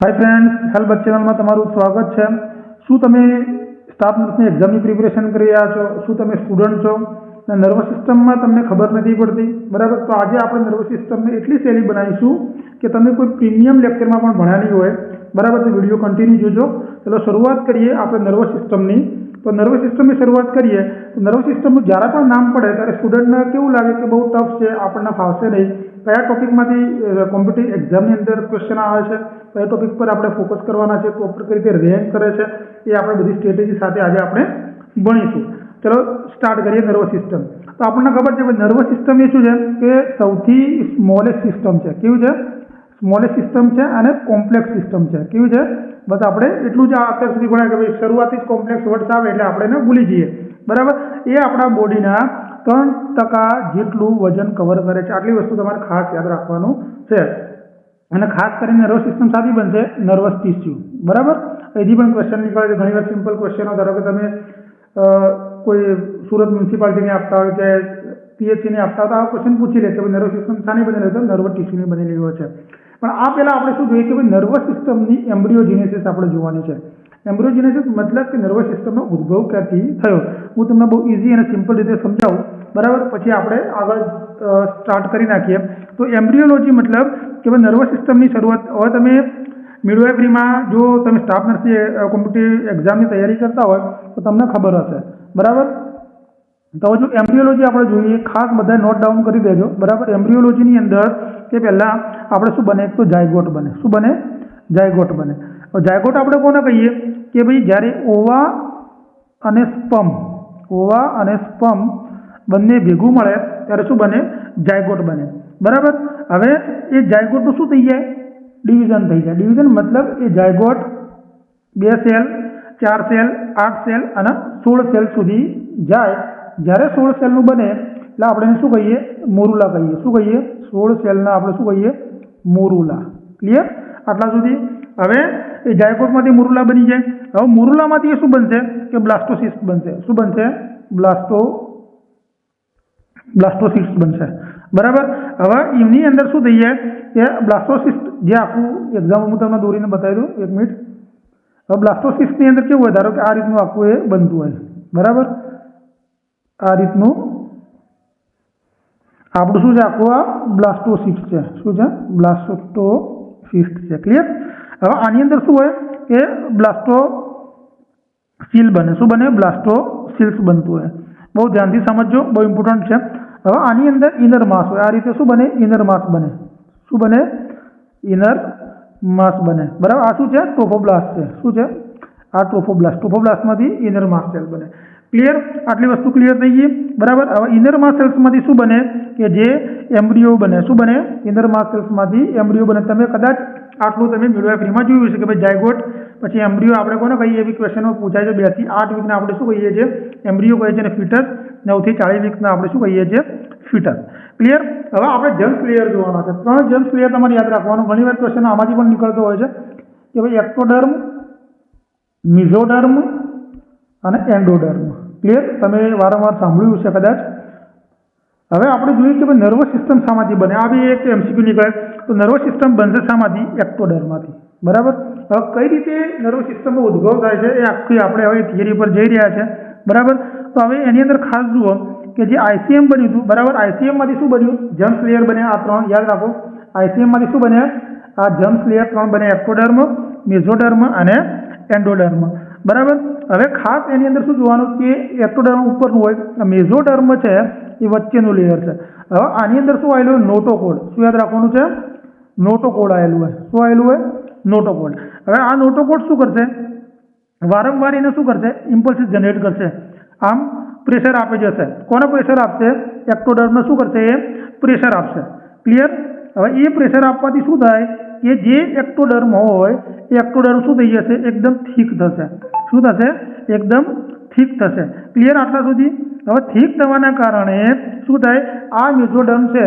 Hi friends, help channel में तमारू स्वागत है। शू तमे स्टाफ नर्सनी एक्जाम की प्रिपरेशन कर रहा छो? शू तमे स्टूडेंट छो? नर्वस सिस्टम में तमने खबर नहीं पड़ती, बराबर? तो आज आप नर्वस सिस्टम में एटली सहेली बनाईशू कि तमे कोई प्रीमियम लेक्चर में पण भण्या नहीं होय, बराबर? तो विडियो कंटिन्यू जोजो। चलो शुरुआत करिए आप नर्वस सिस्टम की। तो नर्वस सिस्टम की शुरुआत करिए तो नर्वस सिस्टम जरा पण नाम पड़े त्यारे स्टूडेंट ने केवुं लागे कि बहुत टफ है, आपने फावशे नहीं। क्या टॉपिक में कॉम्पिटिटिव एक्जाम अंदर क्वेश्चन आवे छे, क्या टॉपिक पर आपणे फोकस करवाना छे, तो कई रीते रैंक करे छे, ये आपणे बधी स्ट्रेटेजी साथे आज आपणे भणीशुं। चलो स्टार्ट करिए नर्वस सिस्टम। तो आपने खबर है नर्वस सिस्टम ये शुं छे कि सौथी स्मॉलेस्ट सिस्टम है। केवुं छे? स्मॉलेस्ट सिस्टम है और कॉम्प्लेक्स सिस्टम है। केवुं छे? बस आपणे एटलुं ज અત્યાર સુધી ભણ્યા કે ભાઈ શરૂઆતથી જ કોમ્પ્લેક્સ વર્ડ્સ આવે એટલે આપણે એને ભૂલી જઈએ, બરાબર? એ આપણા બોડીના 3% જેટલું વજન કવર કરે છે। આટલી વસ્તુ તમારે ખાસ યાદ રાખવાનું છે। અને ખાસ કરીને નર્વસ સિસ્ટમ સાથી બનશે નર્વસ ટીસ્યુ, બરાબર? એથી પણ ક્વેશ્ચન નીકળે છે ઘણીવાર સિમ્પલ ક્વેશ્ચનો। ધારો કે તમે કોઈ સુરત મ્યુનિસિપાલિટીને આપતા હોય કે પીએચસીને આપતા હોય તો આ ક્વેશ્ચન પૂછી લે કે ભાઈ નર્વસ સિસ્ટમ શાની બનેલી હોય? નર્વસ ટીસ્યુની બનેલી હોય છે। પણ આ પહેલાં આપણે શું જોઈએ કે ભાઈ નર્વસ સિસ્ટમની એમ્બ્રિયોજેનેસિસ આપણે જોવાની છે। એમ્બ્રિયોજેનેસિસ મતલબ કે નર્વસ સિસ્ટમનો ઉદ્ભવ ક્યાંથી થયો। હું તમને બહુ ઇઝી અને સિમ્પલ રીતે સમજાવું, બરાબર? પછી આપણે આગળ સ્ટાર્ટ કરી નાખીએ। તો એમ્બ્રિયોલોજી मतलब કે ભાઈ નર્વસ સિસ્ટમની શરૂઆત હવે તમે મિડવાઇફરીમાં જો તમે સ્ટાફ નર્સની કોમ્પિટિટિવ એક્ઝામની તૈયારી કરતા હોય તો તમને ખબર હશે, બરાબર? તો જો એમ્બ્રિયોલોજી આપણે જોઈએ, ખાસ બધા નોટ ડાઉન કરી દેજો, બરાબર? એમ્બ્રિયોલોજીની અંદર કે પહેલાં આપણે શું બને? તો જાયગોટ બને। શું બને? જાયગોટ બને। હવે જાયગોટ આપણે કોને કહીએ કે ભાઈ જ્યારે ઓવા અને સ્પર્મ બંને ભેગું મળે ત્યારે શું બને? જાયગોટ બને, બરાબર? હવે એ જાયગોટનું શું થઈ જાય? ડિવિઝન થઈ જાય। ડિવિઝન મતલબ એ જાયગોટ 2 સેલ, 4 સેલ, 8 સેલ અને 16 સેલ સુધી જાય। જ્યારે 16 સેલનું બને એટલે આપણે એને શું કહીએ? મોરુલા કહીએ। શું કહીએ? 16 સેલના આપણે શું કહીએ? મોરુલા। ક્લિયર? આટલા સુધી। હવે એ જાયગોટમાંથી મોરુલા બની જાય। હવે મોરુલામાંથી એ શું બનશે કે બ્લાસ્ટોસિસ્ટ બનશે। શું બનશે? બ્લાસ્ટોસિસ્ટ બનશે, બરાબર? હવે એની અંદર શું થઈ જાય કે બ્લાસ્ટોસિસ્ટ જે આખું એક્ઝામ હું તમને દોરીને બતાવી દઉં, 1 મિનિટ। હવે બ્લાસ્ટોસિસ્ટની અંદર કેવું હોય? ધારો કે આ રીતનું આખું એ બનતું હોય, બરાબર? આ રીતનું આપણું શું છે? આખું આ બ્લાસ્ટોસિસ્ટ છે। શું છે? બ્લાસ્ટોસિસ્ટ છે। ક્લિયર? હવે આની અંદર શું હોય કે બ્લાસ્ટોસીલ બને। શું બને? બ્લાસ્ટોસિલ્સ બનતું હોય। બહુ ધ્યાનથી સમજજો, બહુ ઇમ્પોર્ટન્ટ છે। હવે આની અંદર ઇનર માસ હોય। આ રીતે શું બને? ઇનર માસ બને। શું બને? ઇનર માસ બને, બરાબર? આ શું છે? ટ્રોફોબ્લાસ્ટ છે। શું છે? આ ટ્રોફોબ્લાસ્ટમાંથી ઇનર માસ સેલ બને। ક્લિયર? આટલી વસ્તુ ક્લિયર થઈ ગઈ, બરાબર? હવે ઇનર માસ સેલ્સમાંથી શું બને કે જે એમ્બ્રિયો બને। શું બને? ઇનર માસ સેલ્સમાંથી એમ્બ્રિયો બને। તમે કદાચ આટલું તમે મિડવાઇફરીમાં જોયું છે કે ભાઈ જાયગોટ પછી એમ્બ્રિયો આપણે કોને કહીએ? એવી ક્વેશ્ચનો પૂછાય છે। 2 થી 8 વીકના આપણે શું કહીએ છીએ? એમ્બ્રિયો કહીએ છીએ, અને ફિટસ 9 થી 40 વીકના આપણે શું કહીએ છીએ? ફિટસ। ક્લિયર? હવે આપણે જમ્સ લેયર જોવાના છે। 3 જમ્સ લેયર તમારે યાદ રાખવાનું। ઘણીવાર ક્વેશ્ચન આમાંથી પણ નીકળતો હોય છે કે ભાઈ એક્ટોડર્મ, મિઝોડર્મ અને એન્ડોડર્મ। ક્લિયર? તમે વારંવાર સાંભળ્યું છે કદાચ। હવે આપણે જોઈએ કે ભાઈ નર્વસ સિસ્ટમ શામાંથી બને। આ બી એક એમસીક્યુ નીકળે। તો નર્વસ સિસ્ટમ બનશે શામાંથી? એક્ટોડર્મમાંથી, બરાબર? હવે કઈ રીતે નર્વસ સિસ્ટમનો ઉદ્ભવ થાય છે એ આખી આપણે હવે થિયરી પર જઈ રહ્યા છે, બરાબર? તો હવે એની અંદર ખાસ જુઓ કે જે આઈસીએમ બન્યું હતું, બરાબર? આઈસીએમમાંથી શું બન્યું? જમ્સ લેયર બન્યા। આ 3 યાદ રાખો। આઈસીએમમાંથી શું બને? આ જમ્સ લેયર 3 બને, એક્ટોડર્મ, મેઝોડર્મ અને એન્ડોડર્મ, બરાબર? હવે ખાસ એની અંદર શું જોવાનું કે એક્ટોડર્મ ઉપરનું હોય, મેઝોડર્મ છે એ વચ્ચેનું લેયર છે। હવે આની અંદર શું આવેલું હોય? નોટોકોડ। શું યાદ રાખવાનું છે? નોટોકોડ આવેલું હોય। શું આવેલું હોય? નોટોકોડ। હવે આ નોટોકોડ શું કરશે? વારંવાર એને શું કરશે? ઇમ્પલ્સિસ જનરેટ કરશે। આમ પ્રેશર આપે જશે। કોને પ્રેશર આપશે? એક્ટોડર્મને શું કરશે? એ પ્રેશર આપશે। ક્લિયર? હવે એ પ્રેશર આપવાથી શું થાય કે જે એક્ટોડર્મ હોય એ એક્ટોડર્મ શું થઈ જશે? એકદમ થીક થશે। શું થશે? એકદમ થીક થશે। ક્લિયર? આટલા સુધી। હવે થીક થવાના કારણે શું થાય? આ મેઝોડર્મ છે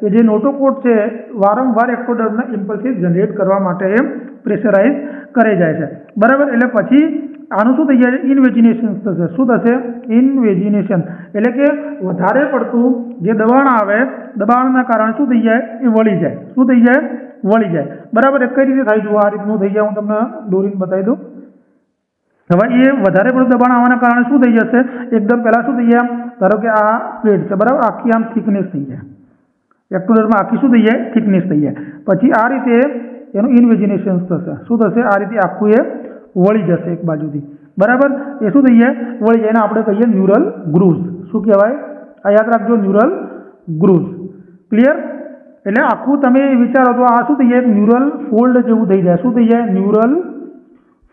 એ જે નોટોકોડ છે વારંવાર એક્ટોડર્મને ઇમ્પલ્સિસ જનરેટ કરવા માટે પ્રેશરાઇઝ કરે જાય છે, બરાબર? એટલે પછી આનું શું થઈ જાય? ઇનવેજિનેશન થશે। શું થશે? ઇનવેજિનેશન એટલે કે વધારે પડતું જે દબાણ આવે, દબાણના કારણે શું થઈ જાય? એ વળી જાય। શું થઈ જાય? વળી જાય, બરાબર. એ કઈ રીતે થાય જુઓ, આ રીતનું થઈ જાય, હું તમને દોરીને બતાવી દઉં. હવે એ વધારે પડતું દબાણ આવવાના કારણે શું થઈ જશે, એકદમ પહેલાં શું થઈ જાય, ધારો કે આ પ્લેટ છે, બરાબર, આખી આમ થિકનેસ થઈ જાય, એક્સ્ટ્રુડરમાં આખી શું થઈ જાય, થિકનેસ થઈ જાય. પછી આ રીતે એનું ઇન્વેજિનેશન થશે. શું થશે, આ રીતે આખું એ વળી જશે એક બાજુથી, બરાબર. એ શું થઈ જાય, વળી જાય, એને આપણે કહીએ ન્યુરલ ગ્રુવ્સ. શું કહેવાય, આ યાદ રાખજો, ન્યુરલ ગ્રુવ્સ. ક્લિયર? એટલે આખું તમે વિચારો તો આ શું થઈ જાય, ન્યુરલ ફોલ્ડ જેવું થઈ જાય. શું થઈ જાય, ન્યુરલ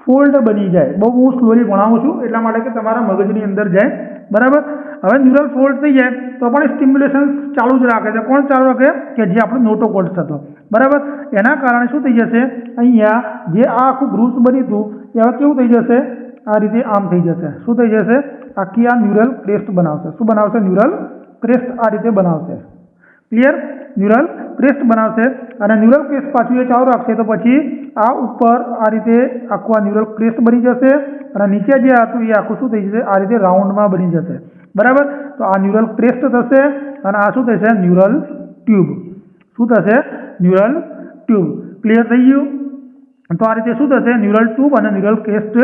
ફોલ્ડ બની જાય. બહુ હું સ્લોલી ભણાવું છું એટલા માટે કે તમારા મગજની અંદર જાય, બરાબર. હવે ન્યુરલ ફોલ્ડ થઈ જાય તો પણ સ્ટિમ્યુલેશન ચાલુ જ રાખે છે. કોણ ચાલુ રાખે, કે જે આપણો નોટોકોર્ડ થતો, બરાબર. એના કારણે શું થઈ જશે, અહીંયા જે આ આખું ગ્રુવ્સ બન્યું હતું એ હવે કેવું થઈ જશે, આ રીતે આમ થઈ જશે. શું થઈ જશે, આખી આ ન્યુરલ ક્રેસ્ટ બનાવશે. શું બનાવશે, ન્યુરલ ક્રેસ્ટ આ રીતે બનાવશે. ક્લિયર? ન્યુરલ ક્રેસ્ટ બનાવશે અને ન્યુરલ ક્રેસ્ટ પાછું એ ચાલુ રાખશે તો પછી આ ઉપર આ રીતે આખું આ ન્યુરલ ક્રેસ્ટ બની જશે અને નીચે જે હતું એ આખું શું થઈ જશે, આ રીતે રાઉન્ડમાં બની જશે, બરાબર. તો આ ન્યુરલ ક્રેસ્ટ થશે અને આ શું થશે, ન્યુરલ ટ્યુબ. શું થશે, ન્યુરલ ટ્યુબ. ક્લિયર થઈ ગયું? તો આ રીતે શું થશે, ન્યુરલ ટ્યુબ અને ન્યુરલ ક્રેસ્ટ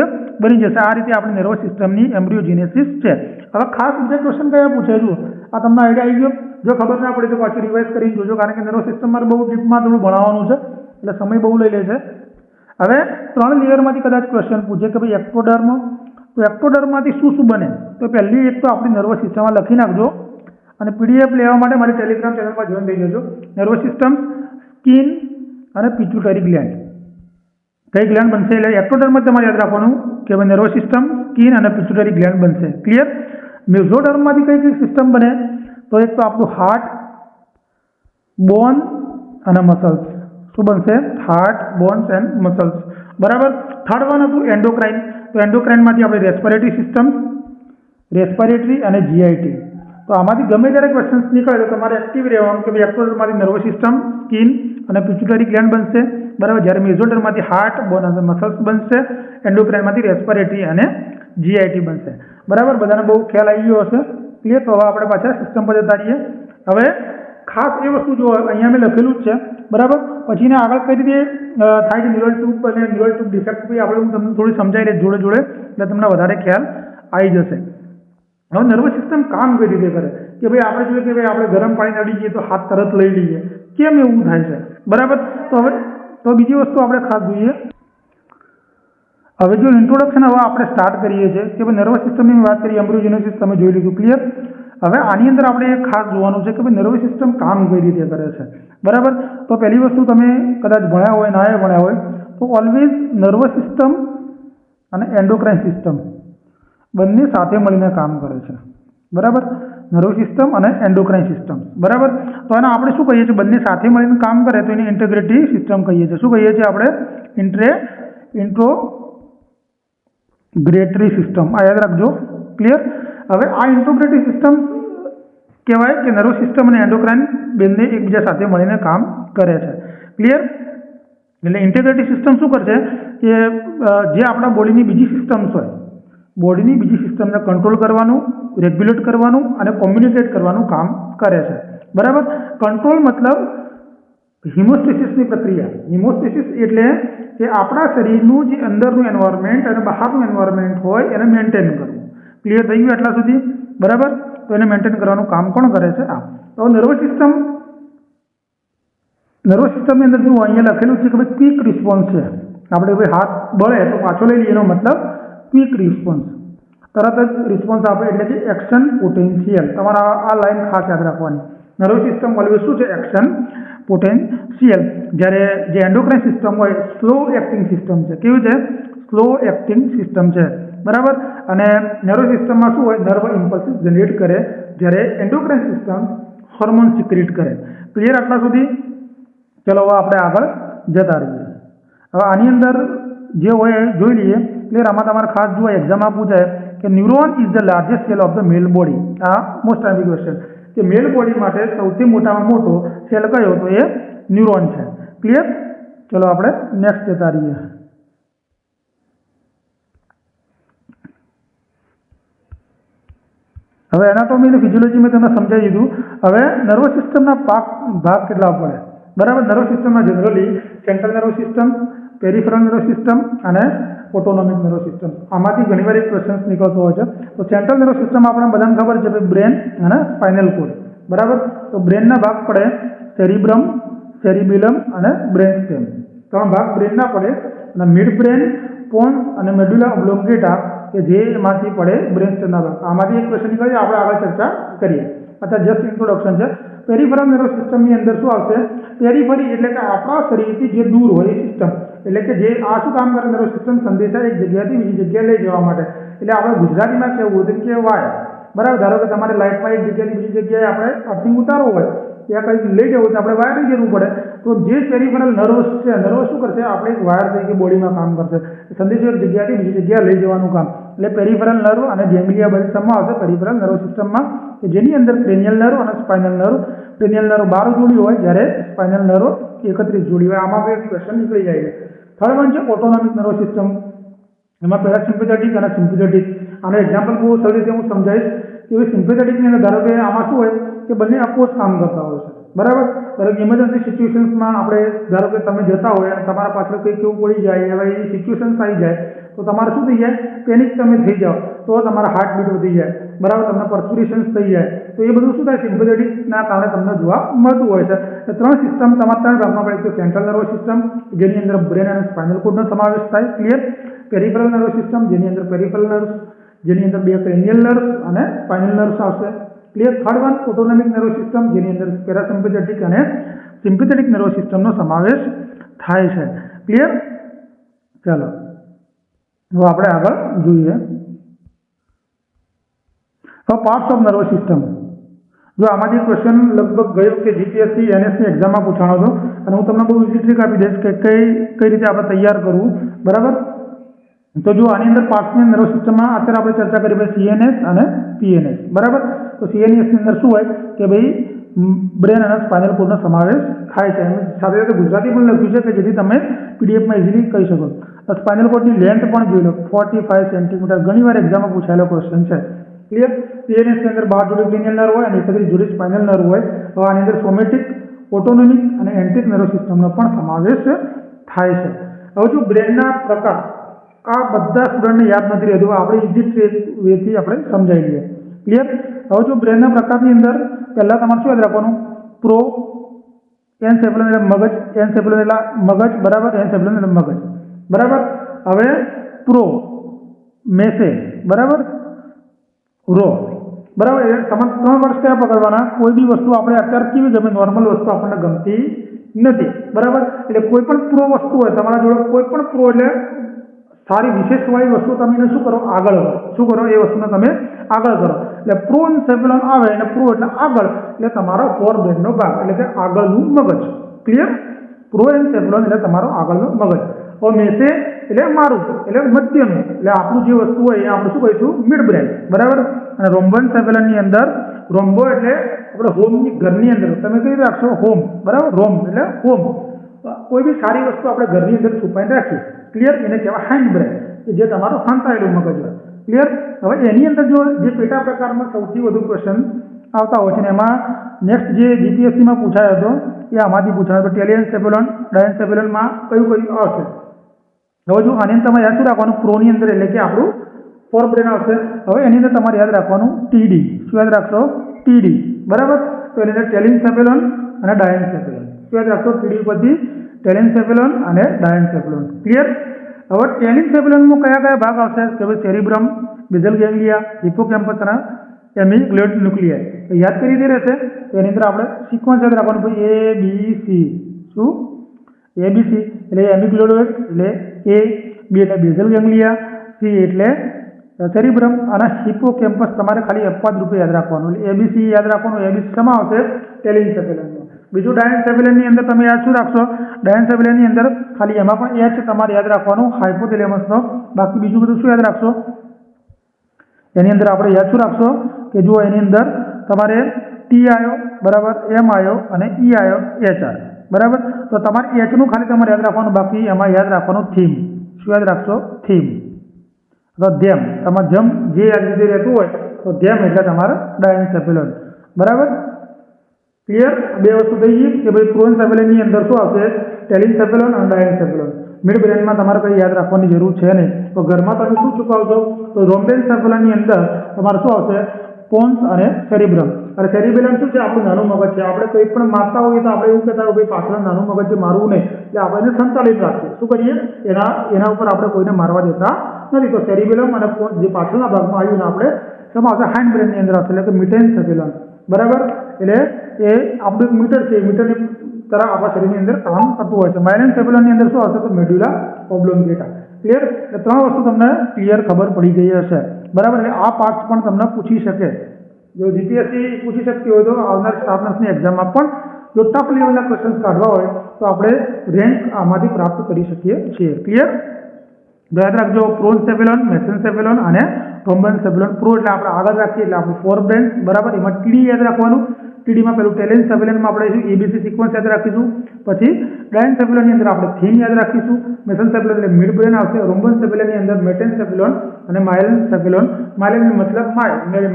બની જશે. આ રીતે આપણી નર્વસ સિસ્ટમની એમ્બ્રિયોજેનેસિસ છે. હવે ખાસ બીજા ક્વેશ્ચન કયા પૂછે છે, આ તમને આઈડિયા આવી ગયો? જો ખબર ના પડે તો પાછું રિવાઇઝ કરીને જોજો, કારણ કે નર્વસ સિસ્ટમ મારે બહુ ડીપમાં થોડું ભણાવવાનું છે એટલે સમય બહુ લઈ લે છે. હવે 3 લેયરમાંથી કદાચ ક્વેશ્ચન પૂછે કે ભાઈ એક્ટોડર્મ, તો એક્ટોડર્મમાંથી શું શું બને, તો પહેલી એક તો આપણી નર્વસ સિસ્ટમમાં લખી નાખજો અને પીડીએફ લેવા માટે મારી ટેલિગ્રામ ચેનલમાં જોઈન થઈ જજો. નર્વસ સિસ્ટમ, સ્કિન અને પિટ્યુટરી ગ્લેન્ડ. કઈ ગ્લેન્ડ બનશે, એટલે એક્ટોડર્મ તમારે યાદ રાખવાનું કે ભાઈ નર્વસ સિસ્ટમ, સ્કિન અને પિટ્યુટરી ગ્લેન્ડ બનશે. ક્લિયર? મેઝોડર્મમાંથી કઈ કઈ સિસ્ટમ બને, તો એક તો આપણું હાર્ટ, બોન અને મસલ્સ. શું બનશે, હાર્ટ, બોન્સ એન્ડ મસલ્સ, બરાબર. થર્ડ વન હતું એન્ડોક્રાઇન, તો એન્ડોક્રાઇનમાંથી આપણે રેસ્પિરેટરી સિસ્ટમ, રેસ્પિરેટરી અને જીઆઈટી. તો આમાંથી ગમે ત્યારે ક્વેશ્ચન્સ નીકળે તો તમારે એક્ટિવ રહેવાનું કે ભાઈ એક્ટોડર્મમાંથી નર્વસ સિસ્ટમ, સ્કિન અને પિટ્યુટરી ગ્લેન્ડ બનશે, બરાબર. જ્યારે મેઝોડર્મમાંથી હાર્ટ, બોન અને મસલ્સ બનશે, એન્ડોક્રાઇનમાંથી રેસ્પિરેટરી અને જીઆઈટી બનશે, બરાબર. બધાને બહુ ખ્યાલ આવી ગયો હશે. ક્લિયર? તો હવે આપણે પાછા સિસ્ટમ પર જતા રહીએ. હવે ખાસ એ વસ્તુ જો અહીંયા મેં લખેલું જ છે, બરાબર. પછીને આગળ કઈ રીતે થાય છે ન્યુરલ ટ્યુબ અને ન્યુરલ ટ્યુબ ડિફેક્ટ, આપણે હું તમને થોડી સમજાવી લઈશ જોડે જોડે, એટલે તમને વધારે ખ્યાલ આવી જશે. હવે નર્વસ સિસ્ટમ કામ કઈ રીતે કરે, કે ભાઈ આપણે જોઈએ કે ભાઈ આપણે ગરમ પાણી નડી જઈએ તો હાથ તરત લઈ લઈએ, કેમ એવું થાય છે, બરાબર. તો બીજી વસ્તુ આપણે ખાસ જોઈએ. હવે જો ઇન્ટ્રોડક્શન હવે આપણે સ્ટાર્ટ કરીએ છીએ કે ભાઈ નર્વસ સિસ્ટમની વાત કરીએ, એમ્બ્રિયોજેનેસિસ તમે જોઈ લીધું. ક્લિયર? હવે આની અંદર આપણે ખાસ જોવાનું છે કે ભાઈ નર્વસ સિસ્ટમ કામ કઈ રીતે કરે છે, બરાબર. તો પહેલી વસ્તુ તમે કદાચ ભણ્યા હોય, ના ભણ્યા હોય તો ઓલવેઝ નર્વસ સિસ્ટમ અને એન્ડોક્રાઇન સિસ્ટમ બંને સાથે મળીને કામ કરે છે, બરાબર. નર્વસ સિસ્ટમ અને એન્ડોક્રાઇન સિસ્ટમ, બરાબર. તો એને આપણે શું કહીએ છીએ, બંને સાથે મળીને કામ કરે તો એને ઇન્ટિગ્રેટરી સિસ્ટમ કહીએ છીએ. શું કહીએ છીએ આપણે, ઇન્ટ્રોગ્રેટરી સિસ્ટમ. આ યાદ રાખજો. ક્લિયર? હવે આ ઇન્ટ્રોગ્રેટરી સિસ્ટમ કહેવાય કે નર્વસ સિસ્ટમ અને એન્ડોક્રાઇન બંને એકબીજા સાથે મળીને કામ કરે છે. ક્લિયર? એટલે ઇન્ટિગ્રેટરી સિસ્ટમ શું કરશે કે જે આપણા બોડીની બીજી સિસ્ટમ્સ હોય, બોડીની બીજી સિસ્ટમને કંટ્રોલ કરવાનું, રેગ્યુલેટ કરવાનું અને કોમ્યુનિકેટ કરવાનું કામ કરે છે, બરાબર. કંટ્રોલ મતલબ હિમોસ્ટેસિસની પ્રક્રિયા. હિમોસ્ટેસિસ એટલે કે આપણા શરીરનું જે અંદરનું એન્વાયરમેન્ટ અને બહારનું એન્વાયરમેન્ટ હોય એને મેન્ટેન કરવું. ક્લિયર થઈ ગયું આટલા સુધી, બરાબર. તો એને મેન્ટેન કરવાનું કામ કોણ કરે છે, આ. તો નર્વસ સિસ્ટમની અંદર જો અહીંયા લખેલું છે કે ભાઈ ક્વિક રિસ્પોન્સ છે. આપણે ભાઈ હાથ બળે તો પાછો લઈ લઈએ, એનો મતલબ ક્વિક રિસ્પોન્સ, તરત જ રિસ્પોન્સ આપે એટલે કે એક્શન પોટેન્શિયલ. તમારે આ લાઈન ખાસ યાદ રાખવાની. નર્વસ સિસ્ટમ ઓલવેઝ શું છે, એક્શન પોટેન્શિયલ. જ્યારે જે એન્ડોક્રાઇન સિસ્ટમ હોય સ્લો એક્ટિંગ સિસ્ટમ છે. કેવું છે, સ્લો એક્ટિંગ સિસ્ટમ છે, બરાબર. અને નર્વસ સિસ્ટમમાં શું હોય, નર્વ ઇમ્પલ્સિસ જનરેટ કરે, જ્યારે એન્ડોક્રાઇન સિસ્ટમ હોર્મોન સિક્રેટ કરે. ક્લિયર આટલા સુધી? ચલો હવે આપણે આગળ જતા રહીએ. હવે આની અંદર જે હોય જોઈ લઈએ. ક્લિયર? આમાં તમારે ખાસ જો એક્ઝામમાં પૂછાય કે neuron is the largest cell of the male body. આ મોસ્ટ આઈમ્પોર્ટન્ટ ક્વેશ્ચન કે મેલ બોડી માટે સૌથી મોટામાં મોટો સેલ કયો, તો એ ન્યુરોન છે. ક્લિયર? ચલો આપણે નેક્સ્ટ જતા રહીએ. હવે એનાટોમી અને ફિઝિયોલોજી મેં તમને સમજાવી દીધું. હવે નર્વસ સિસ્ટમના ભાગ કેટલા પડે, બરાબર. નર્વસ સિસ્ટમમાં generally central nervous system, peripheral nervous system અને ઓટોનોમિક નર્વસ સિસ્ટમ, આમાંથી ઘણીવાર એક ક્વેશ્ચન નીકળતો હોય છે. તો સેન્ટ્રલ નર્વસ સિસ્ટમ આપણને બધાને ખબર છે ભાઈ, બ્રેન અને સ્પાઇનલ કોડ. બરાબર. તો બ્રેનના ભાગ પડે સેરિબ્રમ, સેરિબિલમ અને બ્રેન સ્ટેમ. 3 ભાગ બ્રેનના પડે અને મિડ બ્રેન, પોન્સ અને મેડ્યુલા ઓબ્લોંગેટા કે જેમાંથી પડે બ્રેન સ્ટેમના ભાગ. આમાંથી એક ક્વેશ્ચન નીકળે, આપણે આગળ ચર્ચા કરીએ. અત્યારે જસ્ટ ઇન્ટ્રોડક્શન છે. પેરિફેરલ નર્વસ સિસ્ટમની અંદર શું આવશે? પેરિફરી એટલે કે આપણા શરીરથી જે દૂર હોય એ સિસ્ટમ, એટલે કે જે આ શું કામ કરે? નર્વસ સિસ્ટમ સંદેશા એક જગ્યાથી બીજી જગ્યાએ લઈ જવા માટે. એટલે આપણે ગુજરાતીમાં કહેવું હોય કે વાય. બરાબર. ધારો કે તમારે લાઈફમાં એક જગ્યાથી બીજી જગ્યાએ આપણે અર્થિંગ ઉતારવું હોય, ત્યાં કંઈક લઈ જવું તો આપણે વાયરની જરૂર પડે. તો જે પેરિફેરલ નર્વસ છે, નર્વસ શું કરશે? આપણે એક વાયર તરીકે બોડીમાં કામ કરશે. સંદેશો એક જગ્યાથી બીજી જગ્યાએ લઈ જવાનું કામ. એટલે પેરિફેરલ નર્વ અને ગેંગ્લિયા સિસ્ટમમાં આવશે પેરિફેરલ નર્વ સિસ્ટમમાં, કે જેની અંદર ક્રેનિયલ નર્વ અને સ્પાઇનલ નર્વ. ક્રેનિયલ નર્વ 12 જોડી હોય, જ્યારે સ્પાઇનલ નર્વ 31 જોડી હોય. આમાં એક ક્વેશ્ચન નીકળી જાય છે. થર્ડ વન છે ઓટોનોમિક નર્વ સિસ્ટમ. એમાં પેરાસિમ્પેથેટિક અને સિમ્પેથેટિક. આનો એક્ઝામ્પલ બહુ સરળ રીતે હું સમજાવીશ કે સિમ્પેથેટિકની અંદર ધારો કે આમાં શું હોય કે બંને અપોઝ કામ કરતા હોય છે. બરાબર. ધારો કે ઇમરજન્સી સિચ્યુએશન્સમાં આપણે ધારો કે તમે જતા હોય અને તમારા પાછળ કંઈક એવું પડી જાય, હવે એ સિચ્યુએશન્સ આવી જાય તો તમારે શું થઈ જાય? પેનિક તમે થઈ જાઓ, તો તમારા હાર્ટબીટ વધી જાય. બરાબર. તમને પર્સ્પિરેશન્સ થઈ જાય. તો એ બધું શું થાય? સિમ્પેથેટિકના કારણે તમને જોવા મળતું હોય છે. એ 3 સિસ્ટમ તમારા 3 ભાગમાં પડે. તો સેન્ટ્રલ નર્વસ સિસ્ટમ, જેની અંદર બ્રેન અને સ્પાઇનલ કોડનો સમાવેશ થાય. ક્લિયર. પેરિફેરલ નર્વસ સિસ્ટમ, જેની અંદર પેરિફેરલ નર્વ્સ, જેની અંદર 2 ક્રેનિયલ નર્વ્સ અને સ્પાઇનલ નર્વ્સ આવશે. Clear. Third one autonomic nervous system, જેની અંદર પેરાસિમ્પેથેટિક અને સિમ્પેથેટિક નર્વસ સિસ્ટમનો સમાવેશ થાય છે. ક્લિયર. ચાલો તો આપણે આગળ જોઈએ. હવે પાર્ટ્સ ઓફ નર્વસ સિસ્ટમ. જો આમાંથી ક્વેશ્ચન લગભગ ગઈ વખતે જીપીએસસી એનએસની એક્ઝામમાં પૂછાણો હતો, અને હું તમને બહુ ઇઝી ટ્રીક આપી દઈશ કે કઈ રીતે આપણે તૈયાર કરવું. બરાબર. તો જો આની અંદર પાર્ટ્સની નર્વસ સિસ્ટમમાં અત્યારે આપણે ચર્ચા કરી ભાઈ સીએનએસ અને પીએનએસ. બરાબર. તો સીએનએસની અંદર શું હોય કે ભાઈ બ્રેન અને સ્પાઇનલ કોડનો સમાવેશ થાય છે. સાથે સાથે ગુજરાતી પણ લખ્યું છે કે જેથી તમે પીડીએફમાં ઇઝીલી કહી શકો. સ્પાઇનલ કોડની લેન્થ પણ જોઈ લો, 45 સેન્ટીમીટર. ઘણીવાર એક્ઝામમાં પૂછાયેલો ક્વેશ્ચન છે. ક્લિયર. પીએનએસની અંદર 12 જોડી ક્રેનિયલ નર્વ હોય અને 31 જોડી સ્પાઇનલ નર્વ હોય. તો આની અંદર સોમેટિક, ઓટોનોમિક અને એન્ટિક નર્વસ સિસ્ટમનો પણ સમાવેશ થાય છે. હવે જો બ્રેનના પ્રકાર, આ બધા સ્ટુડન્ટને યાદ નથી રહેતું, આપણે ઇઝી વેથી આપણે સમજાવી લઈએ. ક્લિયર. હવે જો બ્રેનના પ્રકારની અંદર પહેલાં તમારે શું યાદ રાખવાનું? પ્રો એન્સેફેલન એટલે મગજ, એન્સેફેલન એટલે મગજ. બરાબર. એન્સેફેલન એટલે મગજ. બરાબર. હવે પ્રો, મેસે. બરાબર. રો. બરાબર. એટલે તમારે 3 વર્ષ કયા પકડવાના? કોઈ બી વસ્તુ આપણે અત્યારે કેવી ગમે, નોર્મલ વસ્તુ આપણને ગમતી નથી. બરાબર. એટલે કોઈ પણ પ્રો વસ્તુ હોય તમારા જોડે, કોઈ પણ પ્રો એટલે સારી વિશેષવાળી વસ્તુ તમે એને શું કરો? આગળ કરો. શું કરો? એ વસ્તુને તમે આગળ કરો. એટલે પ્રો એન્સેફેલન આવે, અને પ્રો એટલે આગળ, એટલે તમારો ફોર બ્રેનનો ભાગ, એટલે કે આગળનું મગજ. ક્લિયર. પ્રો એન્સેફેલન એટલે તમારો આગળનો મગજ. હવે મેસે એટલે મારું, એટલે મધ્યનું, એટલે આપણું જે વસ્તુ હોય એ આપણે શું કહીશું? Mid brain. બરાબર. અને રોમ્બોએન્સેફેલનની અંદર રોમ્બો એટલે આપણે હોમની, ઘરની અંદર તમે કઈ રાખશો? હોમ. બરાબર. રોમ એટલે હોમ. કોઈ બી સારી વસ્તુ આપણે ઘરની અંદર છુપાઈને રાખીએ. ક્લિયર. એને કહેવાય હાઇન્ડ બ્રેન, કે જે તમારું સંતાયેલું મગજ હોય. ક્લિયર. હવે એની અંદર જો જે પેટા પ્રકારમાં સૌથી વધુ ક્વેશ્ચન આવતા હોય છે ને, એમાં નેક્સ્ટ જે જીપીએસસીમાં પૂછાયો હતો એ આમાંથી પૂછાયો હતો. ટેલિએન્સેફેલન, ડાયન્સેફેલનમાં કયું આવશે? હવે જો આની અંદર તમારે યાદ શું રાખવાનું? પ્રોની અંદર એટલે કે આપણું ફોર બ્રેન આવશે. હવે એની અંદર તમારે યાદ રાખવાનું ટીડી. શું યાદ રાખશો? ટીડી. બરાબર. તો એની અંદર ટેલિએન્સેફેલન અને ડાયન્સેફેલન. શું યાદ રાખશો? ટીડી પરથી ટેલિએન્સેફેલન અને ડાયન્સેફેલન. ક્લિયર. હવે ટેલિએન્સેફેલનમાં કયા ભાગ આવશે? કે ભાઈ સેરિબ્રમ, બેઝલ ગેંગ્લિયા, હિપ્પોકેમ્પસ અને એમિગ્લોઇડ ન્યુક્લિયાઈ. તો યાદ કરી દે રહેશે. તો એની અંદર આપણે સિક્વન્સ યાદ રાખવાનું ભાઈ, એ બી સી. શું? એબીસી એટલે એમિગ્લોઇડ એટલે એ, બી એટલે બેઝલ ગેંગ્લિયા, સી એટલે સેરિબ્રમ અને હિપ્પોકેમ્પસ તમારે ખાલી અપવાદ રૂપે યાદ રાખવાનું. એટલે એબીસી યાદ રાખવાનું. એબીસી શેમાં આવશે? ટેલિએન્સેફેલનમાં. બીજું ડાયન્સેફેલનની અંદર તમે યાદ શું રાખશો? ડાયન્સેફેલનની અંદર ખાલી એમાં પણ એચ તમારે યાદ રાખવાનું, હાઇપોથેલેમસનો. બાકી બીજું બધું શું યાદ રાખશો? એની અંદર આપણે યાદ શું રાખશો? કે જુઓ એની અંદર તમારે ટી આવ્યો, બરાબર, એમ આવ્યો અને ઈ આવ્યો, એચ આવ્યો. બરાબર. તો તમારે એચનું ખાલી તમારે યાદ રાખવાનું, બાકી એમાં યાદ રાખવાનું થીમ. શું યાદ રાખશો? થીમ. તો ધેમ. તમારે જમ જે યાદ રીતે રહેતું હોય તો ધેમ એટલે તમારે ડાયન્સેફેલન. બરાબર. ક્લિયર? બે વસ્તુ થઈ ગઈ કે ભાઈ પ્રોએન્સેફેલનની અંદર શું આવશે? ટેલિનસેફેલોન અને ડાયન્સેફેલોન. મિડ બ્રેનમાં તમારે કંઈ યાદ રાખવાની જરૂર છે નહીં. તો ઘરમાં તમે શું ચૂકવશો? તો રોમ્બેન્સેફેલોનની અંદર તમારે શું આવશે? પોન્સ અને સેરિબ્રમ. અને સેરિબેલમ શું છે? આપણું નાનું મગજ છે. આપણે કંઈ પણ મારતા હોઈએ તો આપણે એવું કહેતા હોય ભાઈ પાછળ નાનું મગજ છે, મારવું નહીં. એટલે આપણે એને સંચાલિત રાખીએ. શું કરીએ? એના ઉપર આપણે કોઈને મારવા દેતા નથી. તો સેરિબેલમ અને પોન્સ જે પાછળના ભાગમાં આવ્યું ને આપણે શેમાં આવશે? હાઇન્ડ બ્રેનની અંદર આવશે, એટલે કે મિટેન્સેફેલોન. બરાબર? એટલે એ આપણું એક મીટર છે, મીટરની તરફ આપણા શરીરની અંદર કામ કરતું હોય છે. માઇલેન્સેફેલોનની અંદર શું આવશે? તો મેડ્યુલા ઓબ્લોંગેટા. ક્લિયર? એટલે ત્રણ વસ્તુ તમને ક્લિયર ખબર પડી ગઈ હશે. બરાબર? એટલે આ પાર્ટ્સ પણ તમને પૂછી શકે. જો જીપીએસસી પૂછી શકતી હોય તો આવનાર સ્ટાફ નર્સની એક્ઝામમાં પણ જો ટફ લેવલના ક્વેશ્ચન્સ કાઢવા હોય તો આપણે રેન્ક આમાંથી પ્રાપ્ત કરી શકીએ છીએ. ક્લિયર? યાદ રાખજો, પ્રોન્સેફેલોન, મેસેન્સેફેલોન અને રોમ્બેન્સેફેલોન. પ્રો એટલે આપણે આગળ રાખીએ એટલે આપણું ફોર બ્રેન. બરાબર? એમાં ટીડી યાદ રાખવાનું. ટીડીમાં પેલું ટેલેન્સેફેલોનમાં આપણે એબીસી સિક્વન્સ યાદ રાખીશું. પછી ડાયન્સેફેલોનની અંદર આપણે થીમ યાદ રાખીશું. મેસેન્સેફેલોન એટલે મિડ બ્રેન આવશે. રોમ્બેન્સેફેલોનની અંદર મેટેન્સેફેલોન અને માઇલેન્સેફેલોન. માઇલેનની મતલબ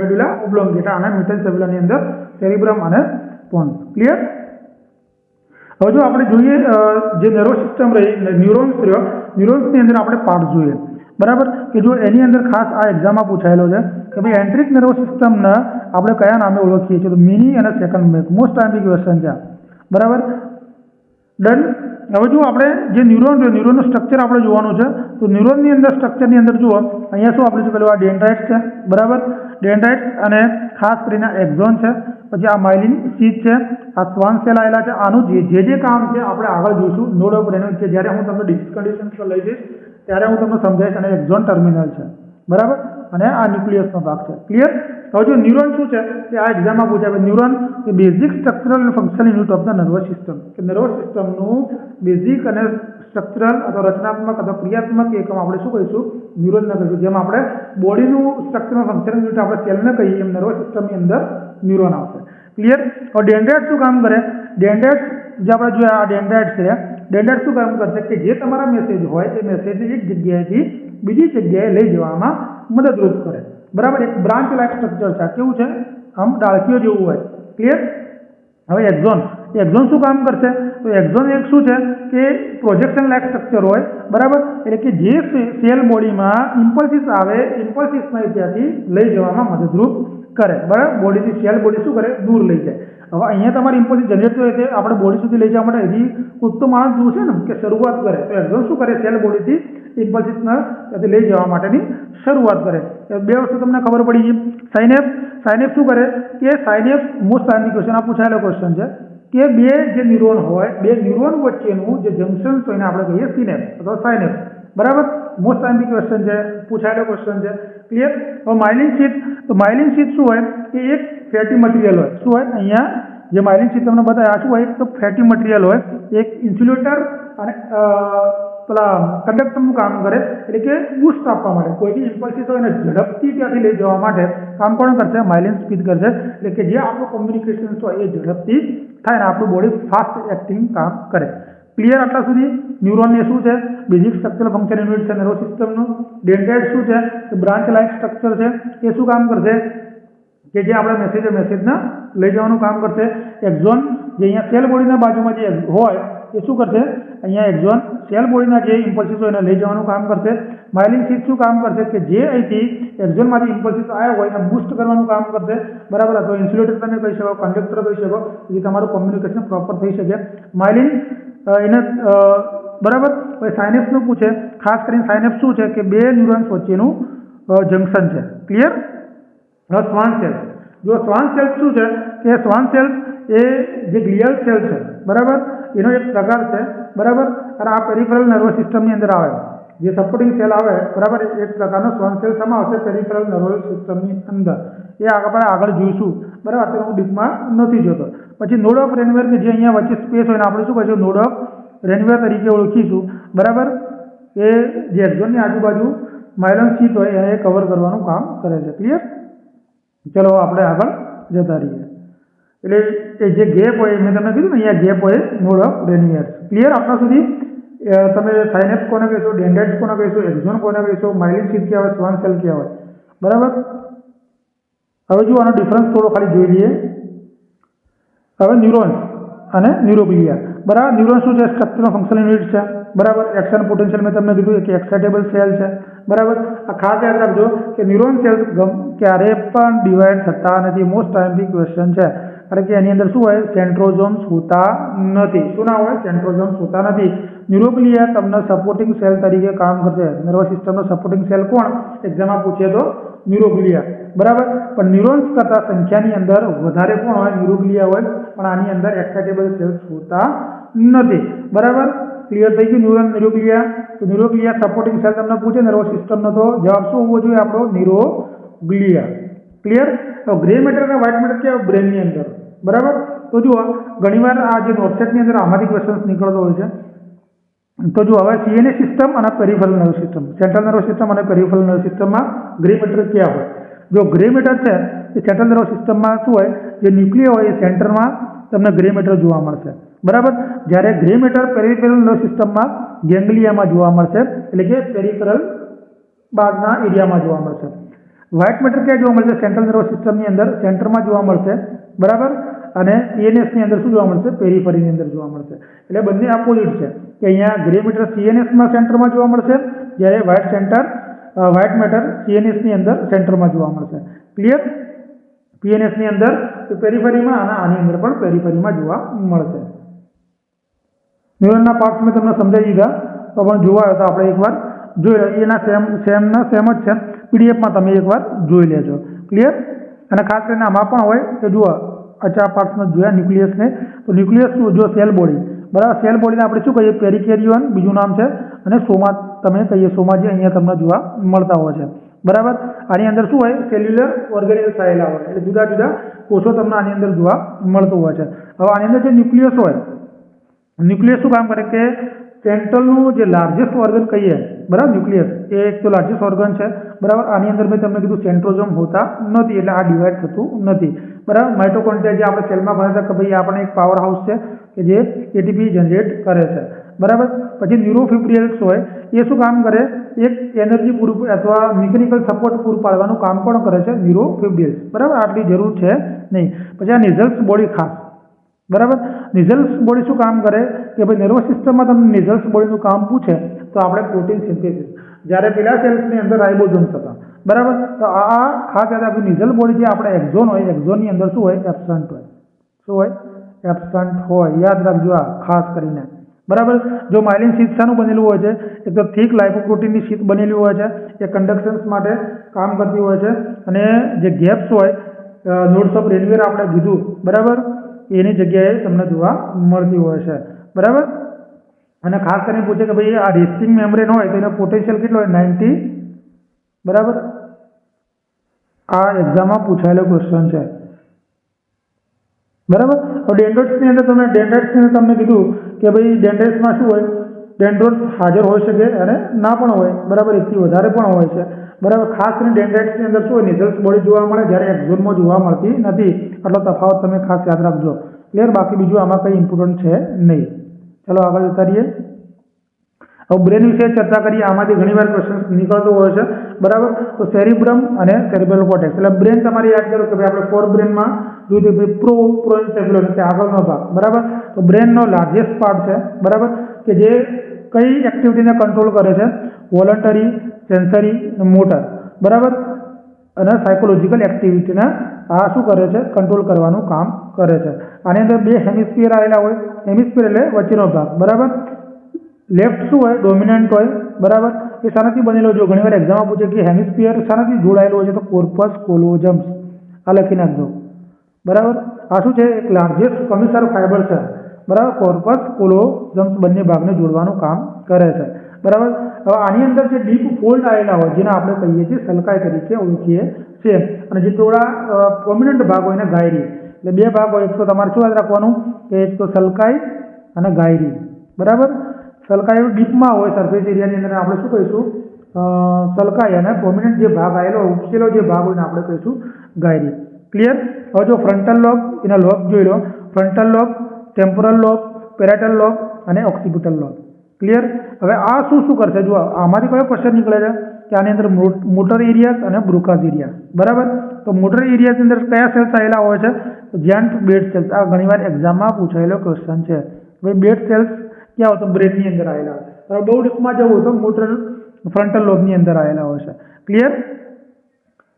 મેડુલા ઓબ્લોંગેટા અને મેટેન્સેફેલોનની અંદર સેરિબ્રમ અને પોન્સ. ક્લિયર? હવે જો આપણે જોઈએ જે નર્વસ સિસ્ટમ રહી, ન્યુરોન્સ રહ્યો, ન્યુરોન્સની અંદર આપણે પાર્ટ જોઈએ. બરાબર? કે જો એની અંદર ખાસ આ એક્ઝામમાં પૂછાયેલો છે કે ભાઈ એન્ટ્રિક નર્વસ સિસ્ટમને આપણે કયા નામે ઓળખીએ છીએ? તો મિની અને second make. Most time question છે. બરાબર? ડન. હવે જો આપણે જે ન્યુરોનનું સ્ટ્રક્ચર આપણે જોવાનું છે. તો ન્યુરોનની અંદર સ્ટ્રક્ચરની અંદર જુઓ, અહીંયા શું આપણે પેલું આ ડેન્ડ્રાઇટ્સ છે. બરાબર? ડેન્ડ્રાઇટ્સ અને ખાસ કરીને એક્ઝોન છે. પછી આ માઇલિન શીથ છે, આ શ્વાન સેલ આવેલા છે. આનું જે કામ છે આપણે આગળ જોઈશું. નોડ ઓફ રેનોઇડ કે જ્યારે હું તમને ડિસીઝ કન્ડિશન પર લઈ જઈશ ત્યારે હું તમને સમજાવીશ. અને એક્ઝોન ટર્મિનલ છે. બરાબર? અને આ ન્યુક્લિયસનો ભાગ છે. ક્લિયર? હવે જો ન્યુરોન શું છે તે આ એક્ઝામમાં પૂછાય. ન્યુરોન એ બેઝિક સ્ટ્રક્ચરલ અને functional unit of the nervous system. કે નર્વસ સિસ્ટમનું બેઝિક અને સ્ટ્રક્ચરલ અથવા રચનાત્મક અથવા ક્રિયાત્મક એકમ આપણે શું કહીશું? ન્યુરોનને કહીશું. જેમ આપણે બોડીનું સ્ટ્રક્ચરલ ફંક્શનલ યુનિટ આપણે સેલને કહીએ એમ નર્વસ સિસ્ટમની અંદર ન્યુરોન આવશે. ક્લિયર? હવે ડેન્ડ્રાઇટ શું કામ કરે? ડેન્ડ્રાઇટ જે આપણે જોઈએ આ ડેન્ડ્રાઇટ છે. ડેન્ડ્રાઇટ શું કામ કરશે? કે જે તમારા મેસેજ હોય એ મેસેજને એક જગ્યાએથી બીજી જગ્યાએ લઈ જવામાં મદદરૂપ કરે. બરાબર? એક બ્રાન્ચ લાઇક સ્ટ્રક્ચર છે. કેવું છે? આમ ડાળખીઓ જેવું હોય. ક્લિયર? હવે એક્ઝોન શું કામ કરશે? તો એક્ઝોન એક શું છે કે પ્રોજેક્શન લાઇક સ્ટ્રક્ચર હોય. બરાબર? એટલે કે જે સેલ બોડીમાં ઇમ્પલ્સિસ આવે, ઇમ્પલ્સિસને ત્યાંથી લઈ જવામાં મદદરૂપ કરે. બરાબર? બોડીથી સેલ બોડી શું કરે? દૂર લઈ જાય. હવે અહીંયા તમારે ઇમ્પલ્સિસ જનરેટ થયો એટલે આપણે બોડી સુધી લઈ જવા માટે હજી કૂદતો માણસ જોશે ને કે શરૂઆત કરે. તો એક્ઝોન શું કરે? સેલ બોડીથી ઇમ્પલ્સિસને ત્યાંથી લઈ જવા માટેની શરૂઆત કરે. બે વસ્તુ તમને ખબર પડી ગઈ. સાઇનેપ્સ શું કરે? કે સાઇનેપ્સ મોસ્ટ ટાઈમની ક્વેશ્ચન આ પૂછાયેલો ક્વેશ્ચન છે કે બે જે ન્યુરોન હોય, બે ન્યુરોન વચ્ચેનું જે જંક્શન હોય એને આપણે કહીએ સિનેપ્સ અથવા સાઇનેપ્સ. બરાબર? મોસ્ટ ટાઈમની ક્વેશ્ચન છે, પૂછાયેલો ક્વેશ્ચન છે. ક્લિયર? હવે માઇલિન શીથ. તો માઇલિન શીથ શું હોય? એ એક ફેટી મટીરિયલ હોય. શું હોય? અહીંયા જે માઇલિન શીથ તમને બતાવ્યા આ શું હોય? તો ફેટી મટીરિયલ હોય. એક ઇન્સ્યુલેટર અને પેલા કંડક્ટરનું કામ કરે. એટલે કે બૂસ્ટ આપવા માટે કોઈ બી ઇમ્પલ્સિસ હોય એને ઝડપથી ત્યાંથી લઈ જવા માટે કામ કોણ કરશે? માઇલિન શીથ કરશે. એટલે કે જે આપણું કોમ્યુનિકેશન હોય એ ઝડપથી થાય ને આપણું બોડી ફાસ્ટ એક્ટિંગ કામ કરે. ક્લિયર? આટલા સુધી ન્યુરોન એ શું છે? બેઝિક સ્ટ્રક્ચરલ ફંક્શન યુનિટ છે નર્વસ સિસ્ટમનું. ડેન્ડ્રાઇટ શું છે? તો બ્રાન્ચ લાઇક સ્ટ્રક્ચર છે. એ શું કામ કરશે? કે જે આપણે મેસેજને લઈ જવાનું કામ કરશે. એક્ઝોન જે અહીંયા સેલ બોડીના બાજુમાં જે હોય એ શું કરશે? અહીંયા એક્ઝોન સેલ બોડીના જે ઇમ્પલ્સિસ હોય એને લઈ જવાનું કામ કરશે. માઇલિન શીથ શું કામ કરશે? કે જે અહીંથી એક્ઝોનમાંથી ઇમ્પલ્સિસ આવ્યા હોય એને બૂસ્ટ કરવાનું કામ કરશે. બરાબર? અથવા ઇન્સ્યુલેટર તમે કહી શકો, કંડક્ટર કહી શકો, જે તમારું કોમ્યુનિકેશન પ્રોપર થઈ શકે. માઇલિન એને બરાબર? હવે સાઇનેપ્સનું પૂછે. ખાસ કરીને સાઇનેપ્સ શું છે? કે બે ન્યુરોન્સ વચ્ચેનું જંક્શન છે. ક્લિયર? હવે શ્વાન સેલ. જો શ્વાન સેલ શું છે? કે શ્વાન સેલ એ જે ગ્લિયલ સેલ છે. બરાબર? એનો એક પ્રકાર છે. બરાબર? અને આ પેરિફેરલ નર્વસ સિસ્ટમની અંદર આવે. જે સપોર્ટિંગ સેલ આવે. બરાબર? એક પ્રકારનો શ્વાન સેલ શેમાં આવશે? પેરિફેરલ નર્વસ સિસ્ટમની અંદર. એ આપણે આગળ જોઈશું. બરાબર? અત્યારે હું ડીપમાં નથી જોતો. પછી નોડ ઓફ રેનવેર કે જે અહીંયા વચ્ચે સ્પેસ હોય આપણે શું કહીશું? નોડ ઓફ રેનવેર તરીકે ઓળખીશું. બરાબર? એ જે એક્ઝોનની આજુબાજુ માઇલોન શીથ હોય એને કવર કરવાનું કામ કરે છે. ક્લિયર? ચલો આપણે આગળ જતા રહીએ. એટલે એ જે ગેપ હોય મેં તમને કીધું ને અહીંયા ગેપ હોય નોડ ઓફ રેનવેર. ક્લિયર? આટલા સુધી તમે સાઇનેપ્સ કોને કહીશો? ડેન્ડ્રાઇટ્સ કોને કહીશો? એક્ઝોન કોને કહીશો? માઇલિન શીથ કહેવાય, શ્વાન સેલ કહેવાય. બરાબર? હવે જો આનો ડિફરન્સ થોડો ખાલી જોઈ લઈએ. હવે ન્યુરોન્સ અને ન્યુરોગ્લિયા, બરાબર. ન્યુરોન્સ શું છે? સ્ટ્રક્ચરનો ફંક્શનલ યુનિટ છે, બરાબર. એક્શન પોટેન્શિયલ મેં તમને કીધું કે એક્સાઇટેબલ સેલ છે, બરાબર. આ ખાસ યાદ રાખજો કે ન્યુરોન સેલ્સ ક્યારે પણ ડિવાઈડ થતા નથી. મોસ્ટ ટાઈમથી ક્વેશ્ચન છે, કારણ કે એની અંદર શું હોય? સેન્ટ્રોઝોમ્સ હોતા નથી. શું ના હોય? સેન્ટ્રોઝોમ્સ હોતા નથી. ન્યુરોગ્લિયા તમને સપોર્ટિંગ સેલ તરીકે કામ કરશે. નર્વસ સિસ્ટમનો સપોર્ટિંગ સેલ કોણ? એક્ઝામમાં પૂછે તો ન્યુરોગ્લિયા, બરાબર. પણ ન્યુરોન્સ કરતા સંખ્યાની અંદર વધારે કોણ હોય? ન્યુરોગ્લિયા હોય, પણ આની અંદર એક્સાઇટેબલ સેલ્સ હોતા નથી, બરાબર. ક્લિયર થઈ ગયું? ન્યુરોગ્લિયા. તો ન્યુરોગ્લિયા સપોર્ટિંગ સેલ તમને પૂછે નર્વસ સિસ્ટમનો, તો જવાબ શું હોવો જોઈએ આપણો? ન્યુરોગ્લિયા. ક્લિયર? તો ગ્રે મેટર અને વ્હાઇટ મેટર કેવા? બ્રેનની અંદર, બરાબર. તો જુઓ, ઘણીવાર આ જે નોટસેટની અંદર આમાંથી ક્વેશ્ચન નીકળતો હોય છે. તો જો હવે સીએનએસ સિસ્ટમ અને peripheral nerve system, central nerve system અને પેરિફેરલ નર્વ સિસ્ટમમાં ગ્રે મેટર ક્યાં હોય? જો ગ્રે મેટર છે એ સેન્ટ્રલ નર્વ સિસ્ટમમાં શું હોય? જે ન્યુક્લિયર હોય એ સેન્ટરમાં તમને ગ્રે મેટર જોવા મળશે, બરાબર. જ્યારે ગ્રે મેટર પેરિફેરલ નર્વ સિસ્ટમમાં ગેંગ્લિયામાં જોવા મળશે, એટલે કે પેરિફેરલ ભાગના એરિયામાં જોવા મળશે. વ્હાઇટ મેટર ક્યાં જોવા મળશે? સેન્ટ્રલ નર્વ સિસ્ટમની અંદર સેન્ટરમાં જોવા મળશે, બરાબર. અને સીએનએસની અંદર શું જોવા મળશે? પેરિફેરીની અંદર જોવા મળશે. એટલે બંને ઓપોઝિટ છે કે અહીંયા ગ્રે મેટર સીએનએસમાં સેન્ટરમાં જોવા મળશે, જ્યારે વ્હાઇટ મેટર સીએનએસની અંદર સેન્ટરમાં જોવા મળશે. ક્લિયર? પીએનએસની અંદર પેરિફેરીમાં અને આની અંદર પણ પેરિફેરીમાં જોવા મળશે. ન્યુરોનના પાર્ટ્સ મેં તમને સમજાવી દીધા, તો પણ જોવા હોય તો આપણે એકવાર જોઈ લઈએ. એના સેમ જ છે. પીડીએફમાં તમે એકવાર જોઈ લેજો. ક્લિયર? અને ખાસ કરીને આમાં પણ હોય કે જુઓ, અચ્છા પાર્ટ્સને જોયા ન્યુક્લિયસને, તો ન્યુક્લિયસ શું? જો સેલ બોડી, બરાબર. સેલ બોડીને આપણે શું કહીએ? પેરિકેરિયોન બીજું નામ છે, અને સોમા તમે કહીએ. સોમા જે અહીંયા તમને જોવા મળતા હોય છે, બરાબર. આની અંદર શું હોય? સેલ્યુલર ઓર્ગેનેલ્સ આવેલા હોય, એટલે જુદા જુદા કોષો તમને આની અંદર જોવા મળતું હોય છે. હવે આની અંદર જે ન્યુક્લિયસ હોય, ન્યુક્લિયસ શું કામ કરે? કે સેન્ટ્રલનું જે લાર્જેસ્ટ ઓર્ગન કહીએ, બરાબર. ન્યુક્લિયસ એ એક તો લાર્જેસ્ટ ઓર્ગન છે, બરાબર. આની અંદર મેં તમને કીધું સેન્ટ્રોઝોમ હોતા નથી, એટલે આ ડિવાઈડ થતું નથી, બરાબર. માઇટોકોન્ડ્રિયા જે આપણે સેલમાં ભણ્યા હતા કે ભાઈ આપણે એક પાવર હાઉસ છે કે જે એટીપી જનરેટ કરે છે, બરાબર. પછી ન્યુરોફિબ્રિલ્સ હોય, એ શું કામ કરે? એક એનર્જી પૂરું અથવા મિકેનિકલ સપોર્ટ પૂરું પાડવાનું કામ પણ કરે છે ન્યુરોફિબ્રિલ્સ, બરાબર. આટલી જરૂર છે નહીં. પછી આ નિઝલ્સ બોડી ખાસ, બરાબર. નિઝલ્સ બોડી શું કામ કરે? કે ભાઈ નર્વસ સિસ્ટમમાં તમને નિઝલ્સ બોડીનું કામ પૂછે તો આપણે પ્રોટીન સિન્થેસિસ, જ્યારે પેલા સેલ્સની અંદર રાઇબોઝોમ્સ હતા, બરાબર. તો આ ખાસ યાદ રાખવું. નિઝલ બોડી જે આપણે એક્ઝોન હોય, એક્ઝોનની અંદર શું હોય? એબ્સન્ટ હોય. શું હોય? એબ્સન્ટ હોય. યાદ રાખજો આ ખાસ કરીને, બરાબર. જો માયલિન શીથ શાનું બનેલું હોય છે? એક તો થીક લાઇપોપ્રોટીનની શીથ બનેલી હોય છે, એ કન્ડક્શન્સ માટે કામ કરતી હોય છે. અને જે ગેપ્સ હોય, નોડ્સ ઓફ રેનવીર આપણે કીધું, બરાબર, એની જગ્યાએ તમને જોવા મળતી હોય છે, બરાબર. અને ખાસ કરીને પૂછે કે ભાઈ આ રેસ્ટિંગ મેમ્બ્રેન હોય તો એનો પોટેન્શિયલ કેટલો હોય? 90, બરાબર. આ એક્ઝામમાં પૂછાયેલો ક્વેશ્ચન છે, બરાબર. તો ડેન્ડ્રાઇટ્સની અંદર તમને કીધું કે ભાઈ ડેન્ડ્રાઇટ્સમાં શું હોય? ડેન્ડ્રોટ્સ હાજર હોઈ શકે અને ના પણ હોય, બરાબર. એકથી વધારે પણ હોય છે, બરાબર. ખાસ કરીને ડેન્ડ્રાઇટ્સની અંદર શું હોય? નિઝલ્સ બોડી જોવા મળે, જ્યારે એક્ઝોનમાં જોવા મળતી નથી. આટલો તફાવત તમે ખાસ યાદ રાખજો. ક્લિયર? બાકી બીજું આમાં કંઈ ઇમ્પોર્ટન્ટ છે નહીં. ચલો આગળ જતા રહીએ. હવે બ્રેન વિશે ચર્ચા કરીએ. આમાંથી ઘણીવાર ક્વેશ્ચન નીકળતો હોય છે, બરાબર. તો સેરિબ્રમ અને સેરિબ્રલ કોર્ટેક્સ, એટલે બ્રેન તમારે યાદ કરો કે ભાઈ આપણે ફોર બ્રેનમાં જોયું કે પ્રોએન્સેફેલોન એટલે આગળનો ભાગ, બરાબર. તો બ્રેનનો લાર્જેસ્ટ પાર્ટ છે, બરાબર, કે જે કઈ એક્ટિવિટીને કંટ્રોલ કરે છે? વોલન્ટરી, સેન્સરી, મોટર, બરાબર, અને સાયકોલોજીકલ એક્ટિવિટીને આ શું કરે છે? કંટ્રોલ કરવાનું કામ કરે છે. આની અંદર બે હેમિસ્ફિયર આવેલા હોય. હેમિસ્ફિયર એટલે વચ્ચેનો ભાગ, બરાબર. લેફ્ટ શું હોય? ડોમિનન્ટ હોય, બરાબર. એ શાનાથી બનેલો? જો ઘણીવાર એક્ઝામમાં પૂછે કે હેમિસ્ફિયર શાનાથી જોડાયેલો હોય છે, તો કોર્પસ કોલોઝમ્સ, આ લખી નાખજો, બરાબર. આ શું છે? એક લાર્જેસ્ટ કમિસર ફાઈબર છે, બરાબર. કોર્પસ કોલોઝમ્સ બંને ભાગને જોડવાનું કામ કરે છે, બરાબર. હવે આની અંદર જે ડીપ ફોલ્ડ આવેલા હોય, જેને આપણે કહીએ છીએ સલકાઈ તરીકે ઓળખીએ છીએ, અને જે થોડા પ્રોમિનન્ટ ભાગ હોય એને ગાયરી, એટલે બે ભાગ હોય. એક તો તમારે શું યાદ રાખવાનું કે એક તો સલકાઈ અને ગાયરી, બરાબર. સલકાઈ ડીપમાં હોય, સરફેસ એરિયાની અંદર આપણે શું કહીશું? સલકાઈ, અને પ્રોમિનન્ટ જે ભાગ આવેલો ઉપસેલો જે ભાગ હોય ને આપણે કહીશું ગાયરી. ક્લિયર? હવે જો ફ્રન્ટલ લોબ, એના લોબ જોઈ લો. Frontal lobe, temporal lobe, parietal lobe અને ઓક્સિપિટલ લોબ. ક્લિયર? હવે આ શું કરશે? જો આમાંથી કયો ક્વેશ્ચન નીકળે છે કે આની અંદર મોટર એરિયાસ અને બ્રુકાસ એરિયા, બરાબર. તો તો મોટર એરિયાની અંદર કયા સેલ્સ આવેલા હોય છે? જેન્ટ બેડ સેલ્સ. આ ઘણીવાર એક્ઝામમાં પૂછાયેલો ક્વેશ્ચન છે. ભાઈ બેડ સેલ્સ ક્યાં હોય? તો બ્રેનની અંદર આવેલા હોય. હવે બહુ ડીપમાં જવું તો મોટર ફ્રન્ટલ લોબની અંદર આવેલા હોય છે. ક્લિયર?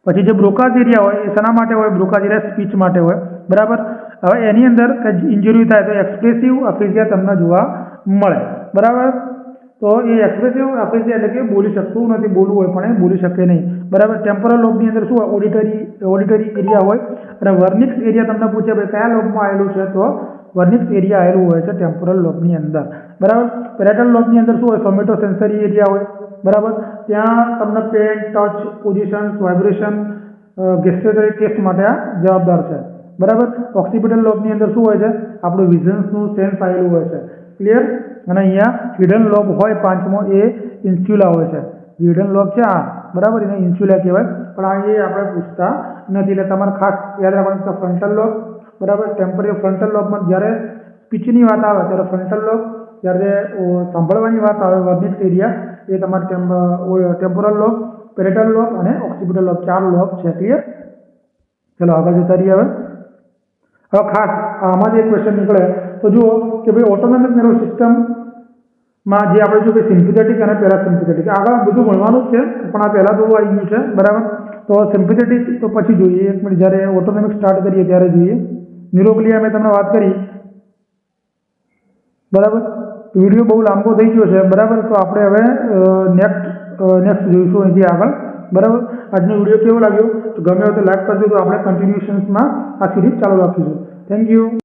પછી જે બ્રોકાઝ એરિયા હોય એ શેના માટે હોય? બ્રોકાઝ એરિયા સ્પીચ માટે હોય. બરાબર. હવે એની અંદર ઇન્જરી થાય તો એક્સપ્રેસિવ અફેઝિયા તમને જોવા મળે. બરાબર. તો એ એક્સપ્રેસિવ અફેઝિયા એટલે કે બોલી શકતું નથી, બોલવું હોય પણ એ બોલી શકે નહીં. બરાબર. ટેમ્પોરલ લોબની અંદર શું હોય? ઓડિટરી એરિયા હોય. અને વર્નિક્સ એરિયા તમને પૂછે ભાઈ કયા લોબમાં આવેલું છે? તો વર્નિક્સ એરિયા આવેલું હોય છે ટેમ્પોરલ લોબની અંદર. બરાબર. પેરેટલ લોબની અંદર શું હોય? સોમેટો સેન્સરી એરિયા હોય. બરાબર. ત્યાં તમને pain, touch, positions, vibration, gustatory test માટે આ જવાબદાર છે. બરાબર. ઓક્સિપિટલ લોબની અંદર શું હોય છે? આપણું વિઝન્સનું સેન્સ આવેલું હોય છે. ક્લિયર? અને અહીંયા હિડન લોબ હોય પાંચમો એ ઇન્સ્યુલા હોય છે. જે હિડન લોબ છે આ, બરાબર, એને ઇન્સ્યુલા કહેવાય. પણ આ એ આપણે પૂછતા નથી. એટલે તમારે ખાસ યાદ રાખવાનું કે ફ્રન્ટલ લોબ, બરાબર, ટેમ્પરરી ફ્રન્ટલ લોબમાં જ્યારે સ્પીચની વાત આવે ત્યારે ફ્રન્ટલ લોબ, જ્યારે સાંભળવાની વાત આવે વર્નિક્સ એરિયા એ તમારે ટેમ્પોરલ લોબ, પેરેટલ લોબ અને ઓક્સિપિટલ લોબ 4 લોબ છે. ક્લિયર? ચલો આગળ જતા રહીએ. હવે ખાસ આમાં જે ક્વેશ્ચન નીકળે તો જુઓ કે ભાઈ ઓટોનોમિક નર્વસ સિસ્ટમમાં જે આપણે જો સિમ્પેથેટિક અને પેરાસિમ્પેથેટિક આગળ બધું ભણવાનું જ છે પણ આ પહેલાં જોવું આવી ગયું છે. બરાબર. તો સિમ્પેથેટિક તો પછી જોઈએ, એક મિનિટ, જ્યારે ઓટોનોમિક સ્ટાર્ટ કરીએ ત્યારે જોઈએ. ન્યુરોગ્લિયા મેં તમને વાત કરી. બરાબર. વિડીયો બહુ લાંબો થઈ ગયો છે. બરાબર. તો આપણે હવે નેક્સ્ટ જોઈશું અહીંથી આગળ. બરાબર. આજનો વિડીયો કેવો લાગ્યો? તો ગમે હોય તો લાઈક કરજો. તો આપણે કન્ટિન્યુશન્સમાં આ સિરીઝ ચાલુ રાખીશું. Thank you.